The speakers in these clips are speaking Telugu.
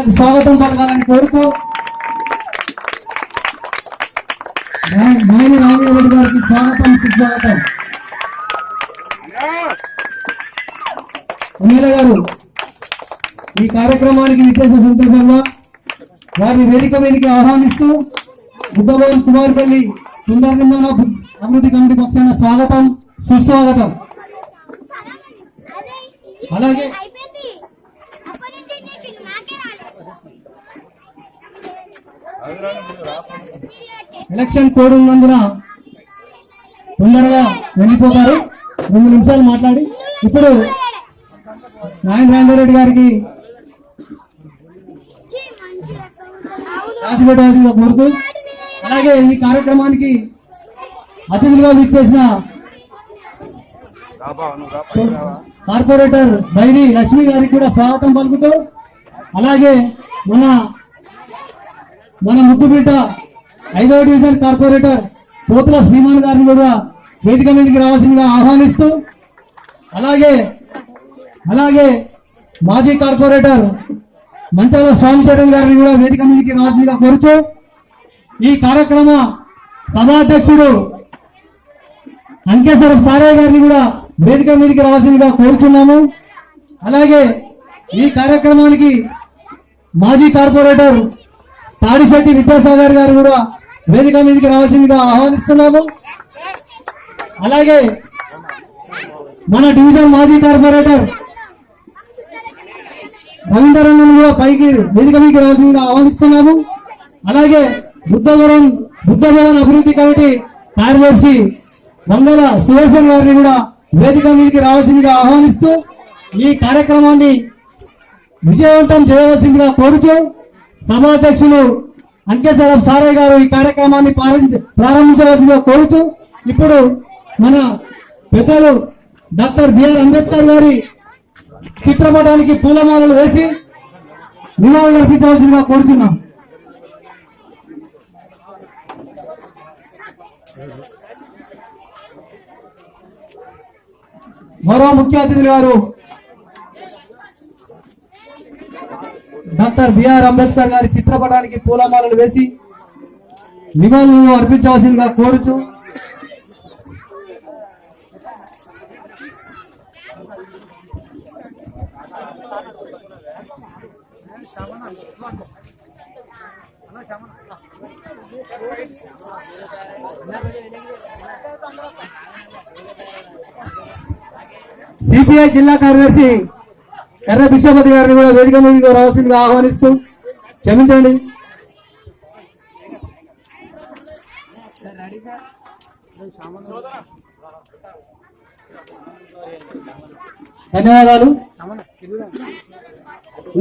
వారికి స్వాగతం పలకాలని కోరుతూ నాయని రాజేశ్వరరెడ్డి గారికి స్వాగతం సుస్వాగతం. ఎమ్మెల్యే గారు ఈ కార్యక్రమానికి విచ్చేసిన సందర్భంగా వారిని వేదిక మీదకి ఆహ్వానిస్తూ బుద్ధభవన్ కుమార్పల్లి పునర్నిర్మాణ అభివృద్ధి కమిటీ పక్షాన స్వాగతం సుస్వాగతం. అలాగే ఎలక్షన్ కోడ్ ఉన్నందున తొందరగా వెళ్ళిపోతారు. 2 నిమిషాలు మాట్లాడి ఇప్పుడు నాయన రాజేంద్ర గారికి రాజపేట కోరుతూ అలాగే ఈ కార్యక్రమానికి అతిథులుగా విచ్చేసిన కార్పొరేటర్ బైరి లక్ష్మి గారికి కూడా స్వాగతం పలుకుతూ అలాగే మన ముద్దుబిడ్డ 5వ డివిజన్ కార్పొరేటర్ పోతుల శ్రీమాన్ గారిని కూడా వేదిక మీదకి రావాల్సిందిగా ఆహ్వానిస్తూ అలాగే మాజీ కార్పొరేటర్ మంచాల స్వామిచరణ్ గారిని కూడా వేదిక మీదకి రావాల్సిందిగా కోరుతూ ఈ కార్యక్రమ సభాధ్యక్షుడు అంకేశ్వరం సారయ్య గారిని కూడా వేదిక మీదకి రావాల్సిందిగా కోరుతున్నాము. అలాగే ఈ కార్యక్రమానికి మాజీ కార్పొరేటర్ తాడిశెట్టి విద్యాసాగర్ గారు కూడా వేదిక మీదకి రావాల్సిందిగా ఆహ్వానిస్తున్నాము. అలాగే మన డివిజన్ మాజీ కార్పొరేటర్ రవీంద్రనాథ్ కూడా పైకి వేదిక మీదకి రావాల్సిందిగా ఆహ్వానిస్తున్నాము. అలాగే బుద్ధభవన్ అభివృద్ధి కమిటీ కార్యదర్శి మంగళ సుదర్శన్ గారిని కూడా వేదిక మీదకి రావాల్సిందిగా ఆహ్వానిస్తూ ఈ కార్యక్రమాన్ని విజయవంతం చేయవలసిందిగా కోరుతూ సభాధ్యక్షులు అంకేశ్వరం సారయ్య గారు ఈ కార్యక్రమాన్ని ప్రారంభించవలసిందిగా కోరుతూ ఇప్పుడు మన పెద్దలు డాక్టర్ బిఆర్ అంబేద్కర్ గారి చిత్రపటానికి పూలమాలలు వేసి నివాళులు అర్పించవలసిందిగా కోరుతున్నాం. గౌరవ ముఖ్య అతిథులు గారు డాక్టర్ బిఆర్ అంబేద్కర్ గారి చిత్రపటానికి పూలమాలలు వేసి నివాళులు అర్పించవలసిందిగా కోరుచు సిపిఐ జిల్లా కార్యదర్శి ఎర్ర భిక్షపతి గారిని కూడా వేదిక మీదకి రావాల్సిందిగా ఆహ్వానిస్తూ క్షమించండి. ధన్యవాదాలు.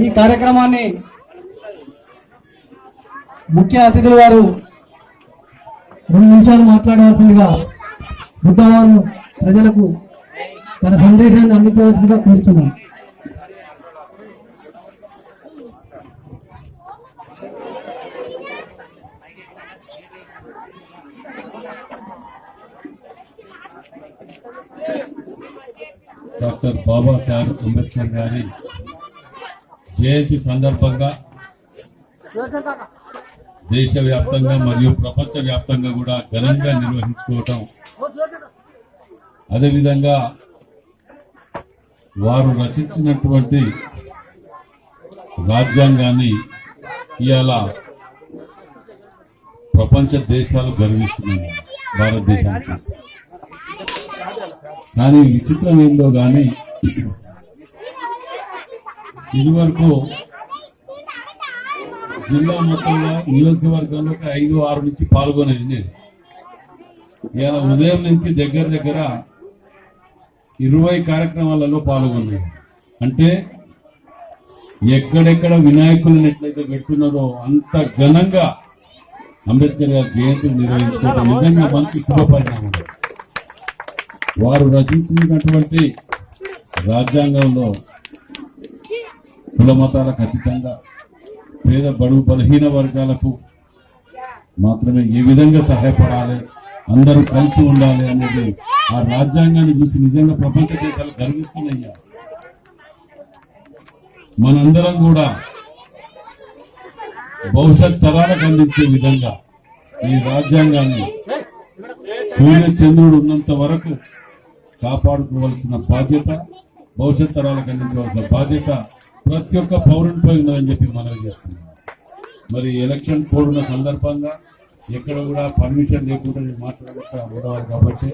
ఈ కార్యక్రమాన్ని ముఖ్య అతిథులు వారు 2 నిమిషాలు మాట్లాడవలసిందిగా బుద్ధవారు ప్రజలకు తన సందేశాన్ని అందించవలసిందిగా కోరుతున్నాను. డాక్టర్ బాబాసాహెబ్ అంబేద్కర్ గారి జయంతి సందర్భంగా దేశవ్యాప్తంగా మరియు ప్రపంచ వ్యాప్తంగా కూడా ఘనంగా నిర్వహించుకోవటం, అదేవిధంగా వారు రచించినటువంటి రాజ్యాంగాన్ని ఇవాళ ప్రపంచ దేశాలు గర్విస్తున్నాయి భారతదేశానికి. కానీ విచిత్రం ఏందో కానీ ఇదివరకు జిల్లా మొత్తంలో నియోజకవర్గంలో 5-6 నుంచి పాల్గొనేది నేను. ఇలా ఉదయం నుంచి దగ్గర 20 కార్యక్రమాలలో పాల్గొన్నాను. అంటే ఎక్కడెక్కడ వినాయకులను ఎట్లయితే పెట్టున్నారో అంత ఘనంగా అంబేద్కర్ గారి జయంతిని నిర్వహించుకోవడం నిజంగా మంచి శుభపరిణామం. వారు రచించినటువంటి రాజ్యాంగంలో కుల మతాల ఖచ్చితంగా పేద బడుగు బలహీన వర్గాలకు మాత్రమే ఏ విధంగా సహాయపడాలి, అందరూ కలిసి ఉండాలి అనేది ఆ రాజ్యాంగాన్ని చూసి నిజంగా ప్రపంచ దేశాలు గర్విస్తున్నాయ్యా. మనందరం కూడా భవిష్యత్ తరాలకు అందించే విధంగా ఈ రాజ్యాంగాన్ని సూర్య చంద్రుడు ఉన్నంత వరకు కాపాడుకోవాల్సిన బాధ్యత, భవిష్యత్ తరాలకు అందించవలసిన బాధ్యత ప్రతి ఒక్క పౌరునిపై ఉన్నదని చెప్పి మనవి చేస్తున్నాం. మరి ఎలక్షన్ కోడ్ ఉన్న సందర్భంగా ఎక్కడ కూడా పర్మిషన్ లేకుండా నేను మాట్లాడక ఉండవాలి కాబట్టి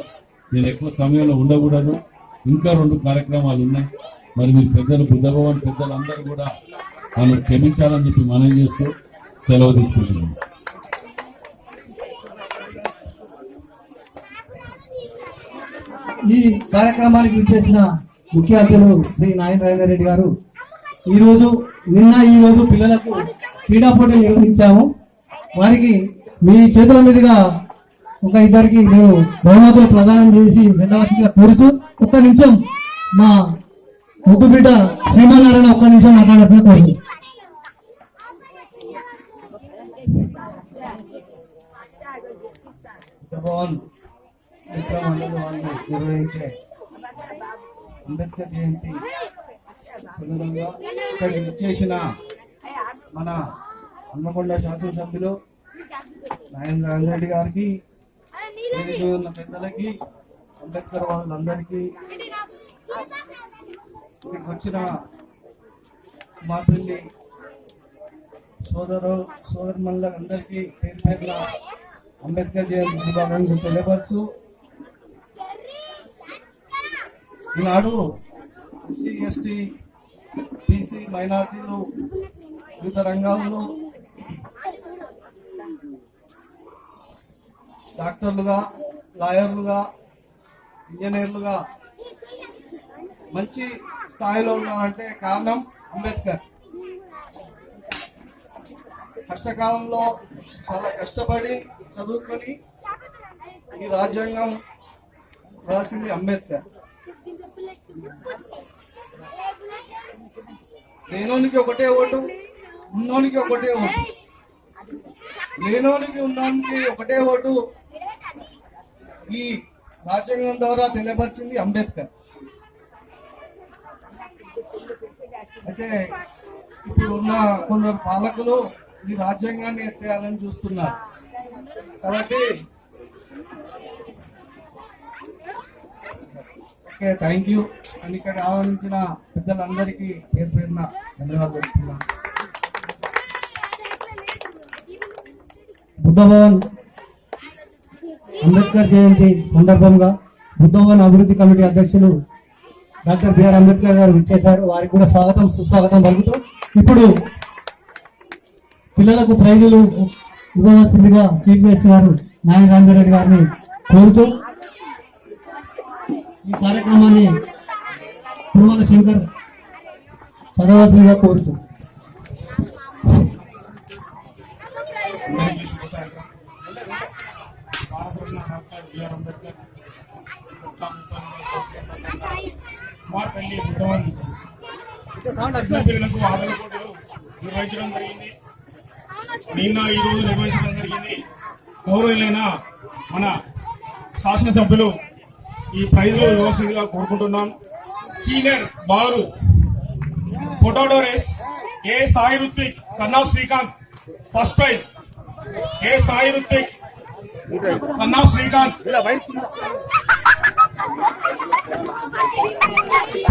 నేను ఎక్కువ సమయంలో ఉండకూడదు. ఇంకా 2 కార్యక్రమాలు ఉన్నాయి. మరి మీరు పెద్దలు, బుద్ధభవన్ పెద్దలు అందరూ కూడా నన్ను క్షమించాలని చెప్పి మనవి చేస్తూ సెలవు తీసుకుంటున్నాను. ఈ కార్యక్రమానికి విచ్చేసిన ముఖ్య అతిథులు శ్రీ నారాయణ రెడ్డి గారు, ఈ రోజు పిల్లలకు క్రీడా పోటీలు నిర్వహించాము. వారికి మీ చేతుల మీదుగా ఒక ఇద్దరికి మేము బహుమతులు ప్రదానం చేసి వెళ్ళవలసిందిగా కోరుతూ, ఒక్క నిమిషం మా ముద్దు బిడ్డ శ్రీమన్నారాయణ ఒక్క నిమిషం మాట్లాడుతున్నా కోరుతూ. నిర్వహించే అంబేద్కర్ జయంతి సందర్భంగా ఇక్కడికి విచ్చేసిన మన హన్మకొండ శాసనసభ్యులు నారాయణ రెడ్డి గారికి, వేదిక ఉన్న పెద్దలకి, అంబేద్కర్ వాళ్ళందరికీ, ఇక్కడికి వచ్చిన మా పెళ్లి సోదరులందరికీ పేరు పేరున అంబేద్కర్ జయంతి శుభాకాంక్షలు తెలియపరచు. ఈనాడు ఎస్సీ, ఎస్టీ, బీసీ, మైనార్టీలు వివిధ రంగాల్లో డాక్టర్లుగా, లాయర్లుగా, ఇంజనీర్లుగా మంచి స్థాయిలో ఉన్నారంటే కారణం అంబేద్కర్. కష్టకాలంలో చాలా కష్టపడి చదువుకొని ఈ రాజ్యాంగం రాసింది అంబేద్కర్. లేనోనికి ఒకటే ఓటు, ఉన్నోనికి ఒకటే ఓటు. లేనోనికి ఉన్నోనికి ఒకటే ఓటు ఈ రాజ్యాంగం ద్వారా తెలియపరిచింది అంబేద్కర్. అయితే ఇప్పుడు ఉన్న కొందరు పాలకులు ఈ రాజ్యాంగాన్ని ఎత్తేయాలని చూస్తున్నారు. కాబట్టి ఓకే, థ్యాంక్ యూ. అని ఇక్కడ ఆహ్వానించిన పెద్దలందరికీ పేరు పేరున ధన్యవాదాలు చెప్తున్నాను. బుద్ధభవన్ అంబేద్కర్ జయంతి సందర్భంగా బుద్ధభవన్ అభివృద్ధి కమిటీ అధ్యక్షులు డాక్టర్ బిఆర్ అంబేద్కర్ గారు విచ్చేశారు. వారికి కూడా స్వాగతం, సుస్వాగతం పలుకుతూ ఇప్పుడు పిల్లలకు ప్రైజులు ఇవ్వవలసిందిగా చీఫ్ గెస్ట్ గారు నారాయణ రెడ్డి గారిని కోరుతూ ఈ కార్యక్రమాన్ని పురుమల శంకర్ చదవలసిందిగా కోరుతూ. పిల్లలకు ఆటల పోటీలు నిర్వహించడం జరిగింది. నిన్న ఈ రోజు నిర్వహించడం జరిగింది. గౌరవులైన మన శాసనసభ్యులు ఈ ప్రైజ్లో ఇవ్వాల్సిందిగా కోరుకుంటున్నాం. సీనియర్ బారు potato race A Sai Ruthvik son of Srikanth first prize. A Sai Ruthvik son of Srikanth.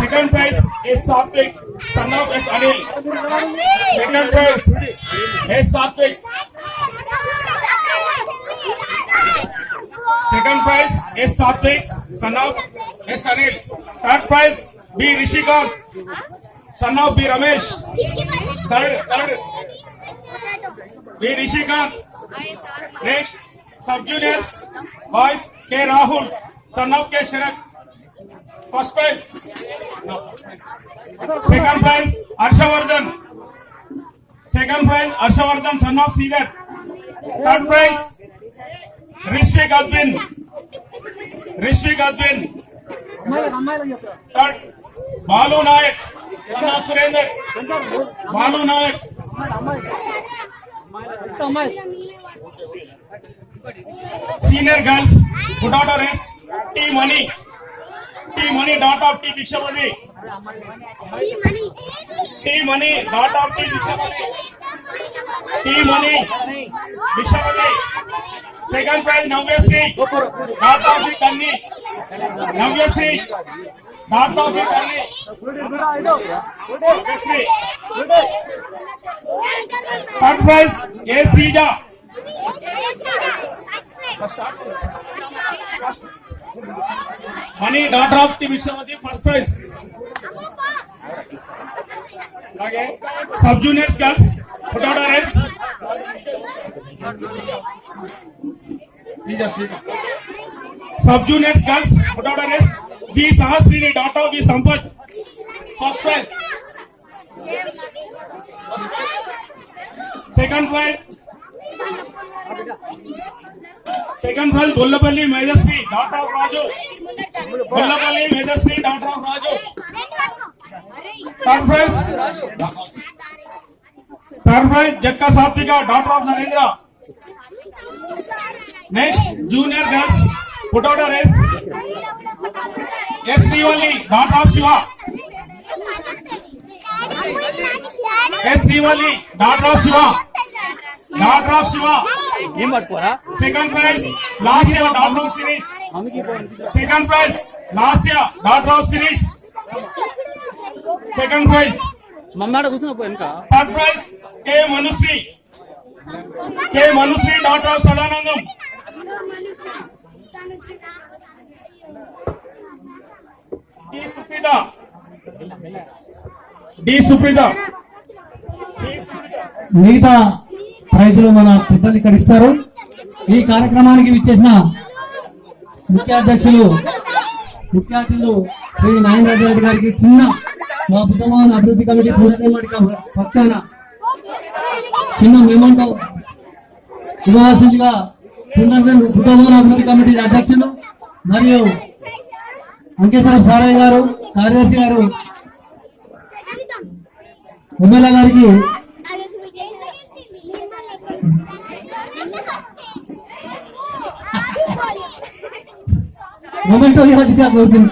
Second prize is Satvik, son of S. Anil. Second prize is Satvik. Second prize is Satvik, son of S. Anil. Third prize B. Rishikant, son of B. Ramesh. Third B. Rishikant. Next, sub juniors boys K. Rahul, son of K. Sharat. First prize. No. Second prize Harshavardhan. Second prize Harshavardhan, son of Sridhar. Third prize Rishvik Advin. Rishvik Advin. Third Balu Nayak, son of Surender. Balu Nayak. Senior girls potato race T Money. T Money dot of T Bikshapati. T Money dot of T Bikshapati. T Mani Bikshapati. Second prize Navyasri doctor of the Kanni. Navyasri doctor of the Kanni. Navyasri. Third prize A Sreeja. Mani doctor of the Bikshapati first prize. అలాగే sub juniors girls football race. Sub juniors girls football race B Sahasrini doctor B Sampath first prize. Second prize Gollapalli Medhasri doctor of Raju. Gollapalli Medhasri doctor of Raju. Third prize Jakka Satvika doctor of Narendra. Next junior girls football race S Srivalli doctor of Shiva. S Srivalli doctor of Shiva. Doctor of Shiva. Second prize Lasya doctor of Shirish. Second prize Lasya doctor of Shirish. Second prize. Third prize K Manusri. K Manusri doctor of Sadanandam. D Supreetha. D Supreetha. మిగతా ప్రైజులు మన పెద్దలు ఇక్కడ ఇస్తారు. ఈ కార్యక్రమానికి విచ్చేసిన ముఖ్య అతిథులు శ్రీ నాయన రెడ్డి గారికి చిన్న మా బుద్ధభవన్ అభివృద్ధి కమిటీ పూర్తి పక్షాన చిన్న మేమంటూ ఇవ్వవలసిందిగా బుద్ధభవన్ అభివృద్ధి కమిటీ అధ్యక్షులు మరియు అంకేశ్వరం సారయ్య గారు కార్యదర్శి గారు ఎమ్మెల్యే గారికి మొమెంటో ఇవ్వగా కోరుతుంది.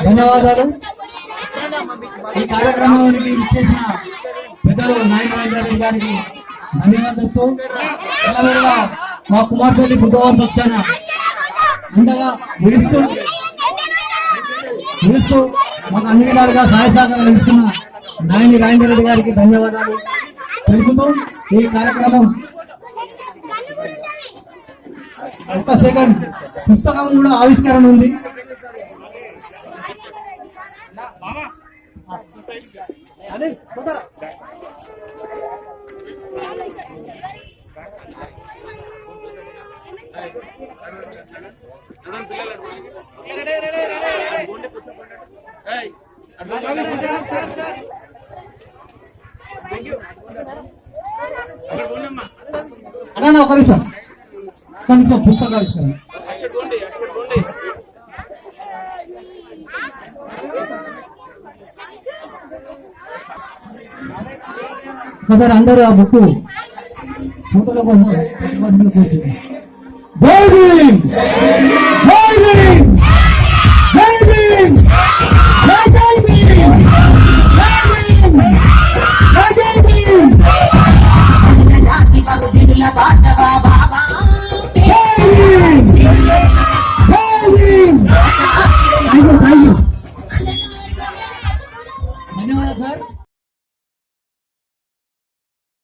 ధన్యవాదాలు. ఈ కార్యక్రమానికి ఇచ్చేసిన పెద్దలు నాయన గారికి ధన్యవాదాలతో మా కుమార్తెల్లి బుద్ధవారం పక్షాన అండగా నిలుస్తూ మాకు అన్ని విధాలుగా సహాయ సహకారాలు ఇస్తున్న నాయని రాజేందర్ రెడ్డి గారికి ధన్యవాదాలు తెలుపుతూ ఈ కార్యక్రమం ఒక్క సెకండ్ పుస్తకం కూడా ఆవిష్కరణ ఉంది. అదే ఒక నిమిషం పుస్తకాలు ఆవిష్కరణ. సార్ అందరూ ఆ బుక్ ఫోటోలో జై భీమ్ జై భీమ్.